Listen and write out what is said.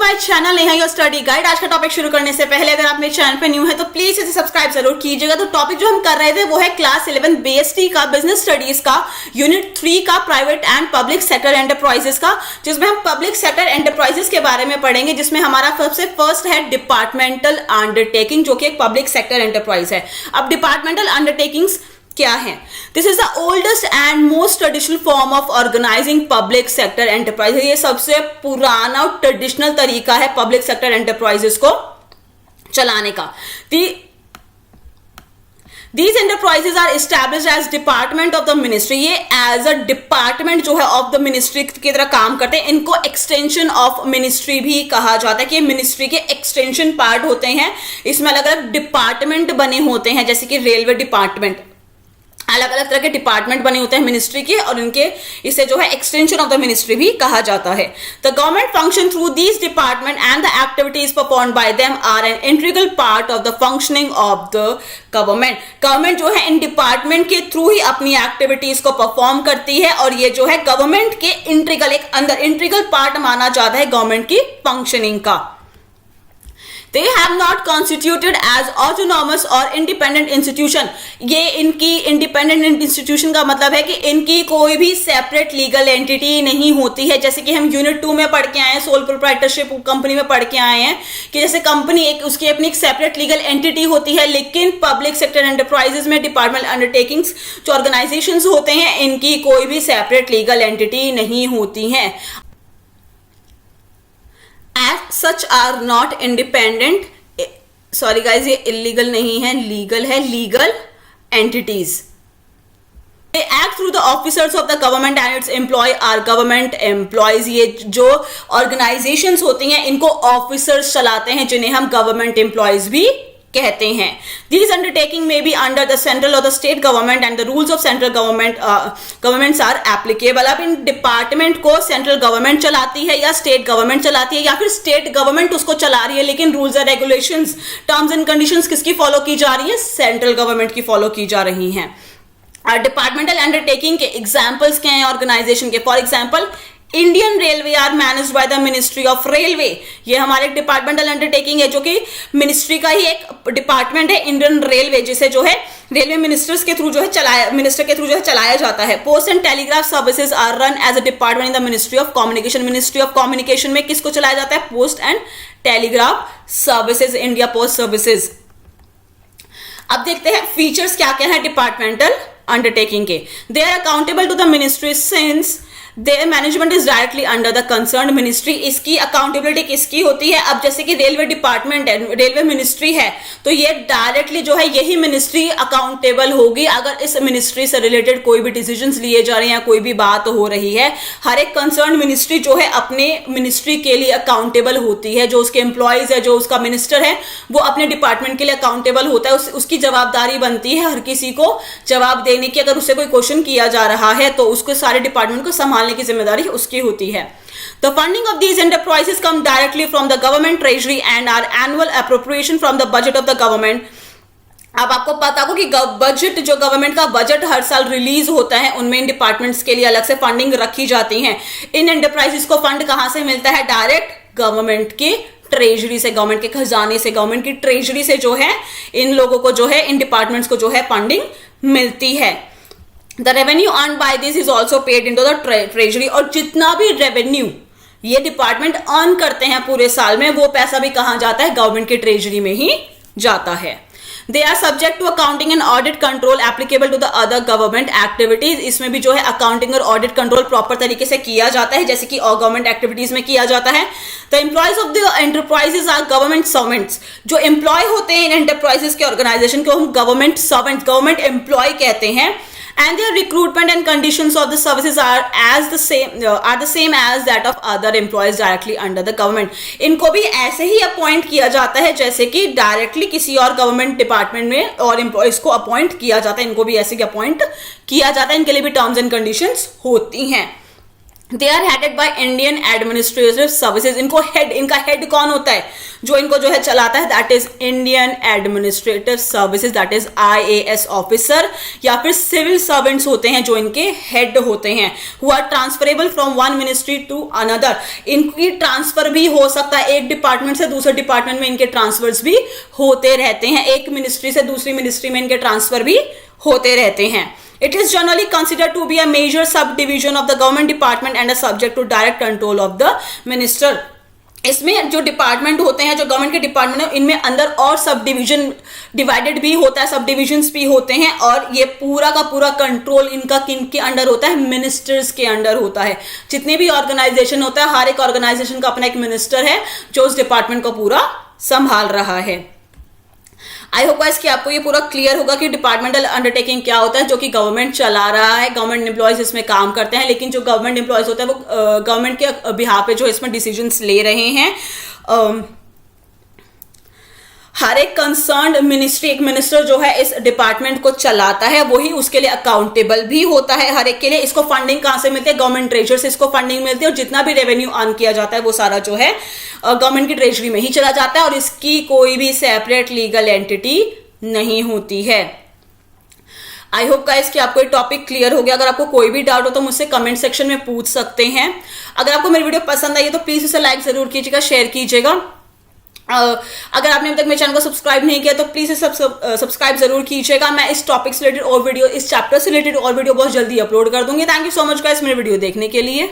My channel Neha your study guide. आज का topic शुरू करने से पहले अगर आप मेरे चैनल पे न्यू है तो प्लीज इसे सब्सक्राइब जरूर कीजिएगा। तो टॉपिक जो हम कर रहे थे वो है क्लास 11 बीएसटी का बिजनेस स्टडीज का यूनिट 3 का private and public sector enterprises का, जिसमें हम पब्लिक सेक्टर एंटरप्राइजेस के बारे में पढ़ेंगे, जिसमें हमारा सबसे फर्स्ट है डिपार्टमेंटल अंडरटेकिंग, जो कि एक पब्लिक सेक्टर एंटरप्राइज है। अब डिपार्टमेंटल अंडरटेकिंग्स क्या है? This is the oldest and most traditional form of organising public sector enterprise. ये सबसे पुराना और ट्रेडिशनल तरीका है पब्लिक सेक्टर एंटरप्राइजेस को चलाने का। These enterprises are established as department of the ministry। ये एज अ डिपार्टमेंट जो है ऑफ द मिनिस्ट्री की तरह काम करते हैं। इनको एक्सटेंशन ऑफ मिनिस्ट्री भी कहा जाता है कि मिनिस्ट्री के एक्सटेंशन पार्ट होते हैं। इसमें अलग अलग डिपार्टमेंट बने होते हैं, जैसे कि रेलवे डिपार्टमेंट, अलग अलग तरह के डिपार्टमेंट बने होते हैं मिनिस्ट्री के, और इनके इसे जो है एक्सटेंशन ऑफ द मिनिस्ट्री भी कहा जाता है। The government function through these department and the activities performed by them are an integral part of the functioning of the government. Government जो है इन डिपार्टमेंट के थ्रू ही अपनी एक्टिविटीज को perform करती है, और ये जो है गवर्नमेंट के इंटीग्रल पार्ट माना जाता है गवर्नमेंट की फंक्शनिंग का। They have not constituted as autonomous or independent institution। ये इनकी independent institution का मतलब है कि इनकी कोई भी separate legal entity नहीं होती है। जैसे कि हम यूनिट 2 में पढ़ के आए हैं, सोल प्रोप्राइटरशिप कंपनी में पढ़ के आए हैं कि जैसे कंपनी एक उसकी अपनी एक सेपरेट लीगल एंटिटी होती है, लेकिन पब्लिक सेक्टर एंटरप्राइजेस में डिपार्टमेंट अंडरटेकिंग्स जो ऑर्गेनाइजेशंस होते हैं, इनकी कोई भी सेपरेट लीगल एंटिटी नहीं होती है। As such are not independent, sorry guys, ये illegal नहीं है, legal है, legal entities। They act through the officers of the government and its employee are government employees। ये जो organizations होती हैं इनको officers चलाते हैं, जिन्हें हम government employees भी कहते हैं। These undertaking may be under the central or the state government and the rules of central governments are applicable। अब इन डिपार्टमेंट को सेंट्रल गवर्नमेंट चलाती है या स्टेट गवर्नमेंट चलाती है, या फिर स्टेट गवर्नमेंट उसको चला रही है, लेकिन rules and regulations, terms and conditions किसकी फॉलो की जा रही है? सेंट्रल गवर्नमेंट की फॉलो की जा रही हैं। और डिपार्टमेंटल अंडरटेकिंग के एग्जाम्पल्स क्या हैं ऑर्गेनाइजेशन के? For example Indian railway are managed by the ministry of railway. ये हमारे डिपार्टमेंटल अंडरटेकिंग है, जो कि मिनिस्ट्री का ही एक डिपार्टमेंट है, इंडियन रेलवे, जिसे जो है रेलवे मिनिस्टर के थ्रू जो है चलाया जाता है। Post and telegraph services are run as a department in the ministry of communication. Ministry of communication में किसको चलाया जाता है? Post and telegraph services, India post services. अब देखते हैं फीचर्स क्या क्या है डिपार्टमेंटल अंडरटेकिंग के। They are accountable to the ministry since their management is directly under the concern ministry. इसकी अकाउंटेबिलिटी किसकी होती है? अब जैसे कि रेलवे डिपार्टमेंट है, रेलवे मिनिस्ट्री है, तो ये डायरेक्टली जो है यही मिनिस्ट्री अकाउंटेबल होगी अगर इस मिनिस्ट्री से रिलेटेड कोई भी डिसीजंस लिए जा रहे हैं या कोई भी बात हो रही है। हर एक कंसर्न मिनिस्ट्री जो है अपने मिनिस्ट्री के लिए अकाउंटेबल होती है। जो उसके एम्प्लॉयज है, जो उसका मिनिस्टर है, वो अपने डिपार्टमेंट के लिए अकाउंटेबल होता है। उसकी जवाबदारी बनती है हर किसी को जवाब देने की। अगर उससे कोई क्वेश्चन किया जा रहा है तो उसको सारे डिपार्टमेंट को संभालने की जिम्मेदारी उसकी होती है। The funding of these enterprises come directly from the government treasury and are annual appropriation from the budget of the government। अब आपको पता हो कि बजट, जो गवर्नमेंट का बजट हर साल रिलीज होता है, उनमें इन डिपार्टमेंट्स के लिए अलग से फंडिंग रखी जाती है। इन एंटरप्राइजेस को फंड कहां से मिलता है? डायरेक्ट गवर्नमेंट के ट्रेजरी से, गवर्नमेंट के खजाने से, गवर्नमेंट की ट्रेजरी से जो है इन लोगों को जो है, इन डिपार्टमेंट्स को जो है फंडिंग मिलती है। The revenue earned by this is also paid into the treasury। और जितना भी रेवेन्यू ये डिपार्टमेंट अर्न करते हैं पूरे साल में, वो पैसा भी कहां जाता है? गवर्नमेंट के ट्रेजरी में ही जाता है। They are subject to accounting and audit control applicable to the other government activities। इसमें भी जो है अकाउंटिंग और ऑडिट कंट्रोल प्रॉपर तरीके से किया जाता है, जैसे कि और गवर्नमेंट एक्टिविटीज में किया जाता है। The employees of the enterprises are government servants। जो एम्प्लॉय होते हैं इन एंटरप्राइजेस के ऑर्गेनाइजेशन को हम गवर्नमेंट सर्वेंट, गवर्नमेंट एम्प्लॉय कहते हैं। And their recruitment and conditions of the services are the same as that of other employees directly under the government। इनको भी ऐसे ही अपॉइंट किया जाता है जैसे कि डायरेक्टली किसी और गवर्नमेंट डिपार्टमेंट में और एम्प्लॉयज को अपॉइंट किया जाता है। इनको भी ऐसे ही अपॉइंट किया जाता है। इनके लिए भी टर्म्स एंड कंडीशंस होती हैं। They are headed by Indian administrative services. इनका हेड कौन होता है जो इनको जो है चलाता है? That is Indian administrative services, that is IAS officer या फिर सिविल सर्वेंट्स होते हैं जो इनके हेड होते हैं, who are transferable from one ministry to another. इनकी ट्रांसफर भी हो सकता है, एक डिपार्टमेंट से दूसरे डिपार्टमेंट में इनके ट्रांसफर्स भी होते रहते हैं, एक मिनिस्ट्री से दूसरी मिनिस्ट्री में इनके ट्रांसफर भी होते रहते हैं। It is generally considered to be a major subdivision of the government department and a subject to direct control of the minister. इसमें जो डिपार्टमेंट होते हैं, जो गवर्नमेंट के डिपार्टमेंट है, इनमें अंदर और सब डिवीजन डिवाइडेड भी होता है, सब डिविजन्स भी होते हैं, और ये पूरा का पूरा कंट्रोल इनका किन के अंडर होता है? मिनिस्टर्स के अंडर होता है। जितने भी ऑर्गेनाइजेशन होता है, हर एक ऑर्गेनाइजेशन का अपना एक मिनिस्टर है जो उस डिपार्टमेंट को पूरा संभाल रहा है। आई होप गाइस कि आपको ये पूरा क्लियर होगा कि डिपार्टमेंटल अंडरटेकिंग क्या होता है, जो कि गवर्नमेंट चला रहा है, गवर्नमेंट एम्प्लॉयज इसमें काम करते हैं, लेकिन जो गवर्नमेंट एम्प्लॉयज होता है वो गवर्नमेंट के बिहाफ पे जो इसमें डिसीजंस ले रहे हैं। हर एक कंसर्न्ड मिनिस्ट्री, एक मिनिस्टर जो है इस डिपार्टमेंट को चलाता है, वही उसके लिए अकाउंटेबल भी होता है हर एक के लिए। इसको फंडिंग कहां से मिलती है? गवर्नमेंट ट्रेजर से इसको फंडिंग मिलती है, और जितना भी रेवेन्यू अर्न किया जाता है वो सारा जो है गवर्नमेंट की ट्रेजरी में ही चला जाता है, और इसकी कोई भी सेपरेट लीगल एंटिटी नहीं होती है। आई होप गाइस कि आपको ये टॉपिक क्लियर हो गया। अगर आपको कोई भी डाउट हो तो मुझसे कमेंट सेक्शन में पूछ सकते हैं। अगर आपको मेरी वीडियो पसंद आई है तो प्लीज इसे लाइक जरूर कीजिएगा, शेयर कीजिएगा। अगर आपने अभी तक मेरे चैनल को सब्सक्राइब नहीं किया तो प्लीज सब्सक्राइब जरूर कीजिएगा। मैं इस टॉपिक से रिलेटेड और वीडियो, इस चैप्टर से रिलेटेड और वीडियो बहुत जल्दी अपलोड कर दूंगी। Thank you so much guys मेरे वीडियो देखने के लिए।